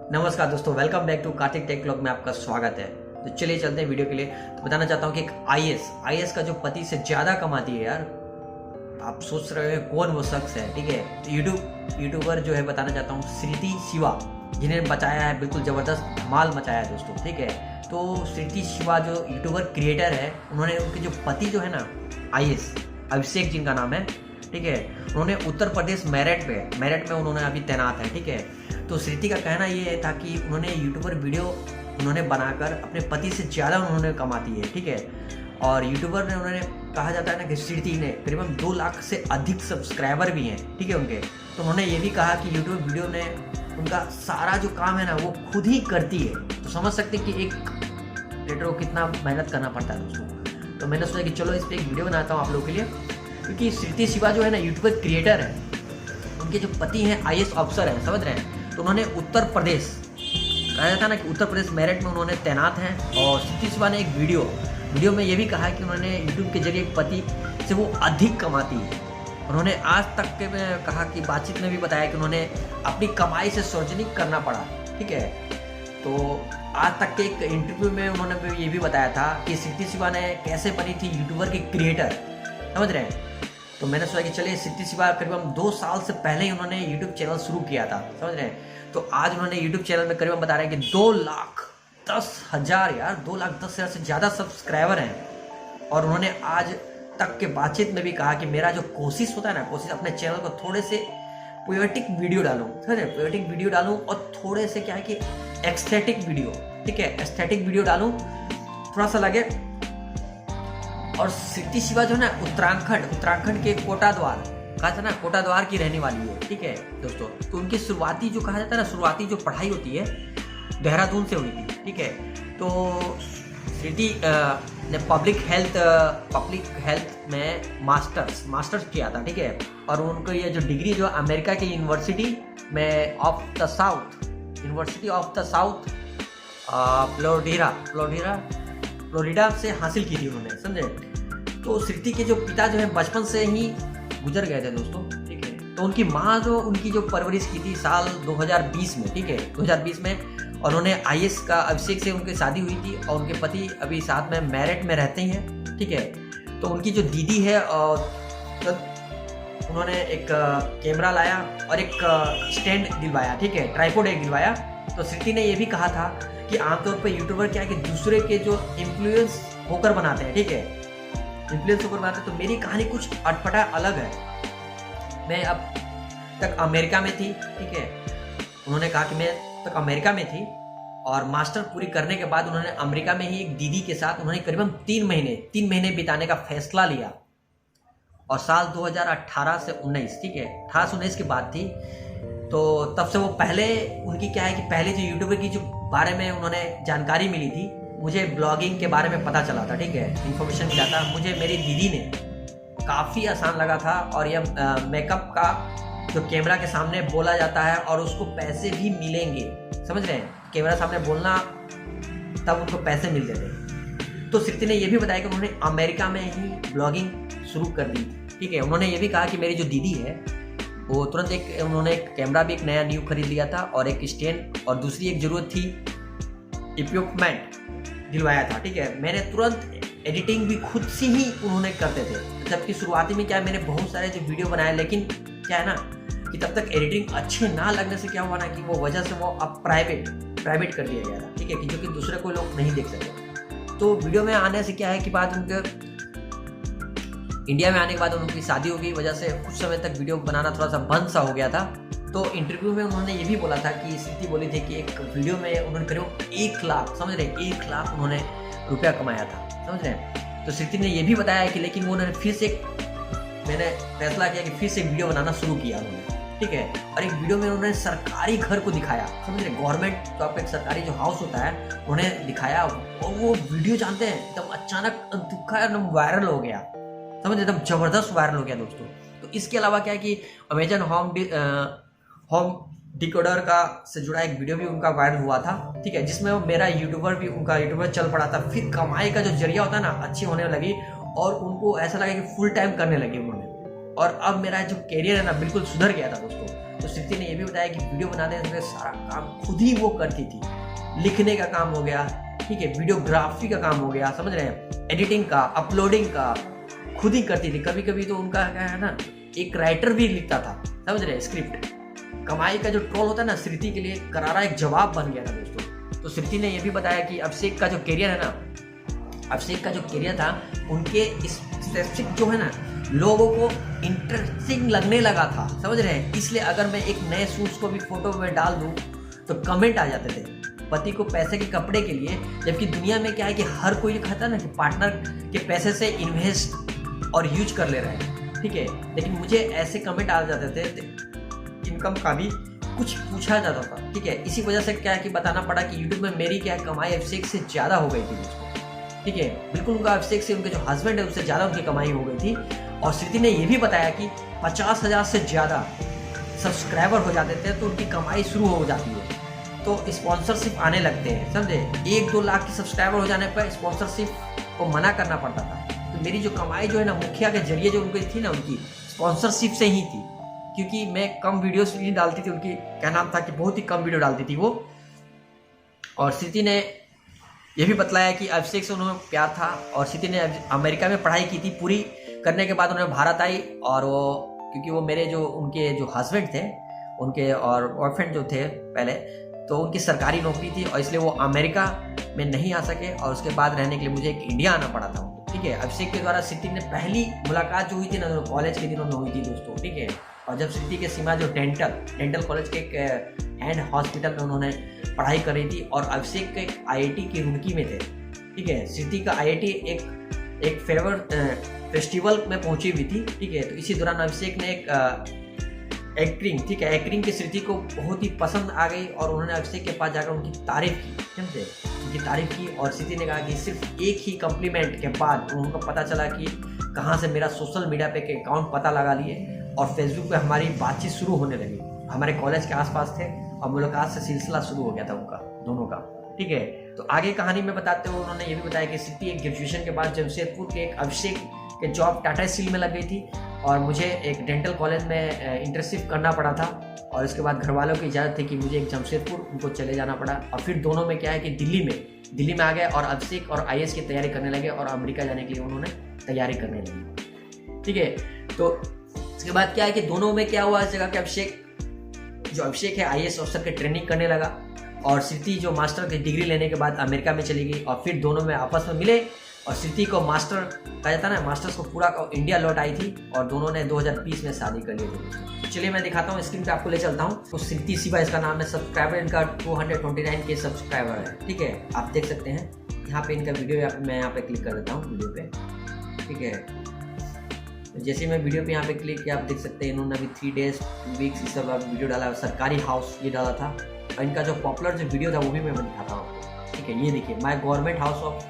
नमस्कार दोस्तों, welcome back to Kartik tech vlog में आपका स्वागत है। तो चलिए चलते हैं वीडियो के लिए। तो बताना चाहता हूँ कि एक आईएएस का जो पति से ज्यादा कमाती है यार, आप सोच रहे हो कौन वो शख्स है। ठीक है, तो यूट्यूबर जो है बताना चाहता हूँ श्रुति शिवा, जिन्हें बचाया है, बिल्कुल जबरदस्त धमाल मचाया है दोस्तों। ठीक है, तो श्रुति शिवा जो यूट्यूबर क्रिएटर है, उन्होंने उनके जो पति जो है ना आईएएस अभिषेक जिनका नाम है, ठीक है, उन्होंने उत्तर प्रदेश मेरठ में उन्होंने अभी तैनात है। ठीक है, तो श्रुति का कहना ये था कि उन्होंने यूट्यूबर वीडियो उन्होंने बनाकर अपने पति से ज़्यादा उन्होंने कमाती है। ठीक है, और यूट्यूबर ने उन्होंने कहा जाता है ना कि श्रुति ने करीबन 2 लाख से अधिक सब्सक्राइबर भी हैं। ठीक है उनके, तो उन्होंने ये भी कहा कि यूट्यूब वीडियो ने उनका सारा जो काम है ना वो खुद ही करती है। तो समझ सकते कि एक क्रिएटर को कितना मेहनत करना पड़ता है दोस्तों। तो मैंने सोचा कि चलो इस पर एक वीडियो बनाता हूँ आप लोगों के लिए, क्योंकि श्रुति शिवा जो है ना यूट्यूबर क्रिएटर है, उनके जो पति हैं आईएएस अफसर हैं, समझ रहे हैं। तो उन्होंने उत्तर प्रदेश कहा जाता है ना कि उत्तर प्रदेश मेरठ में उन्होंने तैनात हैं। और श्रुति शिवा ने एक वीडियो में ये भी कहा है कि उन्होंने यूट्यूब के जरिए पति से वो अधिक कमाती है। उन्होंने आज तक के में कहा कि बातचीत में भी बताया कि उन्होंने अपनी कमाई से सार्वजनिक करना पड़ा। ठीक है, तो आज तक के एक इंटरव्यू में उन्होंने ये भी बताया था कि श्रुति शिवा ने कैसे बनी थी यूट्यूबर की क्रिएटर, समझ रहे हैं। तो मैंने सोचा कि चलिए श्रुति शिवा करीबन 2 साल से पहले ही उन्होंने यूट्यूब चैनल शुरू किया था, समझ रहे हैं। तो आज उन्होंने यूट्यूब चैनल में करीबन बता रहे हैं कि 2,10,000 यार 2,10,000 से ज़्यादा सब्सक्राइबर हैं। और उन्होंने आज तक के बातचीत में भी कहा कि मेरा जो कोशिश होता है ना, कोशिश अपने चैनल को थोड़े से पोएटिक वीडियो डालूँ, समझ रहे, पोएटिक वीडियो डालूँ और थोड़े से क्या है कि एस्थेटिक वीडियो, ठीक है, एस्थेटिक वीडियो डालूँ, थोड़ा सा लगे। और श्रुति शिवा जो है ना उत्तराखंड के कोटाद्वार, कहा था ना कोटाद्वार की रहने वाली है। ठीक है दोस्तों, तो उनकी शुरुआती जो कहा जाता है ना, शुरुआती जो पढ़ाई होती है देहरादून से हुई थी। ठीक है, तो श्रुति ने पब्लिक हेल्थ में मास्टर्स किया था। ठीक है, और उनको ये जो डिग्री जो अमेरिका की university of the south Florida से हासिल की थी उन्होंने, समझे। तो श्रुति के जो पिता जो है बचपन से ही गुजर गए थे दोस्तों। ठीक है, तो उनकी माँ जो उनकी जो परवरिश की थी साल 2020 में, ठीक है 2020 में, और उन्होंने आईएएस का अभिषेक से उनकी शादी हुई थी और उनके पति अभी साथ में मेरठ में रहते हैं। ठीक है, तो उनकी जो दीदी है तो उन्होंने एक कैमरा लाया और एक स्टैंड दिलवाया, ठीक है, ट्राइपॉड एक दिलवाया। तो श्रुति ने यह भी कहा था कि आमतौर पर यूट्यूबर क्या है कि दूसरे के जो इन्फ्लुएंस होकर बनाते हैं, ठीक है, इन्फ्लुएंस होकर बनाते हैं। तो मेरी कहानी कुछ अटपटा अलग है। मैं अब तक अमेरिका में थी, ठीक है, उन्होंने कहा कि मैं तक अमेरिका में थी और मास्टर पूरी करने के बाद उन्होंने अमेरिका में ही एक दीदी के साथ उन्होंने करीबन 3 महीने बिताने का फैसला लिया। और साल 2018 से 19, ठीक है, 18 से 19 की बात थी। तो तब से वो पहले उनकी क्या है कि पहले जो यूट्यूबर की जो बारे में उन्होंने जानकारी मिली थी, मुझे ब्लॉगिंग के बारे में पता चला था। ठीक है, इन्फॉर्मेशन मिला था मुझे, मेरी दीदी ने काफ़ी आसान लगा था। और यह मेकअप का जो कैमरा के सामने बोला जाता है और उसको पैसे भी मिलेंगे, समझ रहे हैं, कैमरा सामने बोलना तब उनको पैसे मिलते थे। तो श्रुति ने यह भी बताया कि उन्होंने अमेरिका में ही ब्लॉगिंग शुरू कर दी। ठीक है, उन्होंने ये भी कहा कि मेरी जो दीदी है वो तुरंत उन्होंने एक कैमरा भी एक नया न्यू खरीद लिया था और एक स्टैंड, और दूसरी एक जरूरत थी इक्विपमेंट दिलवाया था। ठीक है, मैंने तुरंत एडिटिंग भी खुद से ही उन्होंने करते थे। जबकि शुरुआती में क्या मैंने बहुत सारे जो वीडियो बनाए, लेकिन क्या है ना कि तब तक एडिटिंग अच्छे ना लगने से क्या हुआ ना कि वो वजह से वो अब प्राइवेट कर दिया गया था। ठीक है, कि जो कि दूसरे कोई लोग नहीं देख सकते। तो वीडियो में आने से क्या है कि बाद उनके इंडिया में आने के बाद उनकी शादी हो गई, वजह से कुछ समय तक वीडियो बनाना थोड़ा सा बंद सा हो गया था। तो इंटरव्यू में उन्होंने ये भी बोला था कि श्रुति बोली थी कि एक वीडियो में उन्होंने करीब 1 लाख, समझ रहे, 1 लाख उन्होंने रुपया कमाया था, समझ रहे हैं। तो श्रुति ने ये भी बताया कि लेकिन उन्होंने मैंने फैसला किया कि फिर से वीडियो बनाना शुरू किया उन्होंने। ठीक है, और एक वीडियो में उन्होंने सरकारी घर को दिखाया, समझ रहे, गवर्नमेंट तो आप एक सरकारी जो हाउस होता है उन्होंने दिखाया। और वो वीडियो जानते हैं एकदम अचानक एकदम वायरल हो गया, समझ, एकदम जबरदस्त वायरल हो गया दोस्तों। तो इसके अलावा क्या है कि अमेजन होम डिकोडर का से जुड़ा एक वीडियो भी उनका वायरल हुआ था। ठीक है, जिसमें मेरा उनका यूट्यूबर चल पड़ा था। फिर कमाई का जो जरिया होता है ना अच्छी होने लगी और उनको ऐसा लगा कि फुल टाइम करने लगे उन्होंने। और अब मेरा जो कैरियर है ना बिल्कुल सुधर गया था दोस्तों। तो श्रुति ने ये भी बताया कि वीडियो बनाने से सारा काम खुद ही वो करती थी। लिखने का काम हो गया, ठीक है, वीडियोग्राफी का काम हो गया, समझ रहे हैं, एडिटिंग का, अपलोडिंग का खुद ही करती थी। कभी कभी तो उनका क्या है ना, एक राइटर भी लिखता था, समझ रहे हैं, स्क्रिप्ट। कमाई का जो ट्रोल होता है ना, श्रुति के लिए करारा एक जवाब बन गया था दोस्तों। तो श्रुति ने यह भी बताया कि अभिषेक का जो करियर है ना, अभिषेक का जो करियर था, उनके स्पेसिफिक जो है ना, लोगों को इंटरेस्टिंग लगने लगा था, समझ रहे हैं। इसलिए अगर मैं एक नए शूज को भी फोटो में डाल दूं तो कमेंट आ जाते थे, पति को पैसे के कपड़े के लिए। जबकि दुनिया में क्या है कि हर कोई खाता है ना कि पार्टनर के पैसे से इन्वेस्ट और यूज कर ले रहे हैं, ठीक है। लेकिन मुझे ऐसे कमेंट आ जाते थे, इनकम का भी कुछ पूछा जाता था, ठीक है। इसी वजह से क्या है कि बताना पड़ा कि यूट्यूब में मेरी क्या कमाई अभिषेक से ज़्यादा हो गई थी दोस्तों, ठीक है। बिल्कुल उनका अभिषेक से, उनके जो हस्बैंड है उससे ज़्यादा उनकी कमाई हो गई थी। और श्रुति ने यह भी बताया कि 50,000 से ज़्यादा सब्सक्राइबर हो जाते थे तो उनकी कमाई शुरू हो जाती है, तो स्पॉन्सरशिप आने लगते हैं, समझे। 1-2 लाख की सब्सक्राइबर हो जाने पर स्पॉन्सरशिप को मना करना पड़ता था। तो मेरी जो कमाई जो है ना, मुखिया के जरिए जो उनकी थी ना, उनकी स्पॉन्सरशिप से ही थी, क्योंकि मैं कम वीडियोस नहीं डालती थी। उनकी क्या नाम था कि बहुत ही कम वीडियो डालती थी वो। और श्रुति ने यह भी बतलाया कि अभिषेक से उन्हें प्यार था, और श्रुति ने अमेरिका में पढ़ाई की थी, पूरी करने के बाद उन्हें भारत आई। और वो क्योंकि वो मेरे जो उनके जो हस्बैंड थे, उनके और बॉयफ्रेंड जो थे पहले, तो उनकी सरकारी नौकरी थी और इसलिए वो अमेरिका में नहीं आ सके, और उसके बाद रहने के लिए मुझे एक इंडिया आना पड़ा था, ठीक है। अभिषेक के द्वारा श्रुति ने पहली मुलाकात जो हुई थी ना, तो कॉलेज के दिनों में हुई थी दोस्तों, ठीक है। और जब श्रुति के सीमा जो डेंटल कॉलेज के एक हैंड हॉस्पिटल में उन्होंने पढ़ाई कर रही थी, और अभिषेक के एक IIT की रुड़की में थे, ठीक है। श्रुति का IIT एक फेस्टिवल में पहुंची हुई थी, ठीक है। तो इसी दौरान अभिषेक ने एक एक्टिंग, ठीक है, एक्टिंग की श्रुति को बहुत ही पसंद आ गई, और उन्होंने अभिषेक के पास जाकर उनकी तारीफ की, समझे, उनकी तारीफ की। और श्रुति ने कहा कि सिर्फ एक ही कम्प्लीमेंट के बाद उनको पता चला कि कहाँ से मेरा सोशल मीडिया पे एक अकाउंट पता लगा लिए, और फेसबुक पे हमारी बातचीत शुरू होने लगी। हमारे कॉलेज के आसपास थे, और मुलाकात से सिलसिला शुरू हो गया था उनका, दोनों का, ठीक है। तो आगे कहानी में बताते हुए उन्होंने ये भी बताया कि श्रुति एक ग्रेजुएशन के बाद जमशेदपुर के एक अभिषेक के जॉब टाटा स्टील में लग गई थी, और मुझे एक डेंटल कॉलेज में इंटर्नशिप करना पड़ा था। और इसके बाद घर वालों की इजाज़त थी कि मुझे एक जमशेदपुर उनको चले जाना पड़ा, और फिर दोनों में क्या है कि दिल्ली में आ गए, और अभिषेक और IAS की तैयारी करने लगे, और अमेरिका जाने के लिए उन्होंने तैयारी करने लगी, ठीक है। तो इसके बाद क्या है कि दोनों में क्या हुआ, इस जगह के अभिषेक है IAS ऑफिसर के ट्रेनिंग करने लगा, और श्रुति जो मास्टर की डिग्री लेने के बाद अमेरिका में चली गई, और फिर दोनों में आपस में मिले, और श्रुति को मास्टर कहा जाता है ना, मास्टर्स को पूरा इंडिया लौट आई थी, और दोनों ने 2020 में शादी कर ली थी। तो चलिए मैं दिखाता हूँ, स्क्रीन पे आपको ले चलता हूँ। तो श्रुति शिवा इसका नाम है, सब्सक्राइबर इनका 229 के सब्सक्राइबर है, ठीक है। आप देख सकते हैं यहाँ पे इनका वीडियो, मैं यहाँ पे क्लिक कर देता हूँ वीडियो पे, ठीक है। जैसे मैं वीडियो पे यहाँ पे क्लिक किया, आप देख सकते हैं इन्होंने अभी 3 डेज 2 वीक्स इस सब वीडियो डाला, सरकारी हाउस ये डाला था। और इनका जो पॉपुलर जो वीडियो था वो भी मैं दिखाता हूँ आपको, ठीक है। ये देखिए, माय गवर्नमेंट हाउस ऑफ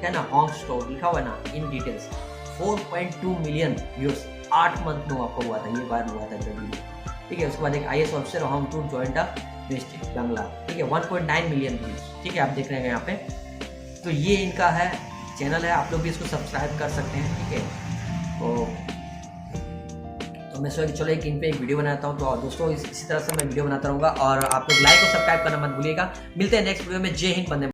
क्या ना होम स्टोर लिखा हुआ है ना, in details 4.2 million viewers 8 month में आपको हुआ था, ये बार हुआ था जब, ठीक है। उसके बाद एक IAS officer home tour joint West Bengal, ठीक है, 1.9 मिलियन व्यूज, ठीक है, आप देख रहे हैं यहाँ पे। तो ये इनका है चैनल है, आप लोग भी इसको सब्सक्राइब कर सकते हैं, ठीक है। तो मैं सोचा कि चलो इन पे एक वीडियो बनाता हूँ। तो दोस्तों इसी तरह से मैं वीडियो बनाता रहूँगा, और आप लोग लाइक और सब्सक्राइब करना मत भूलिएगा। मिलते हैं नेक्स्ट वीडियो में। जय हिंद, वंदे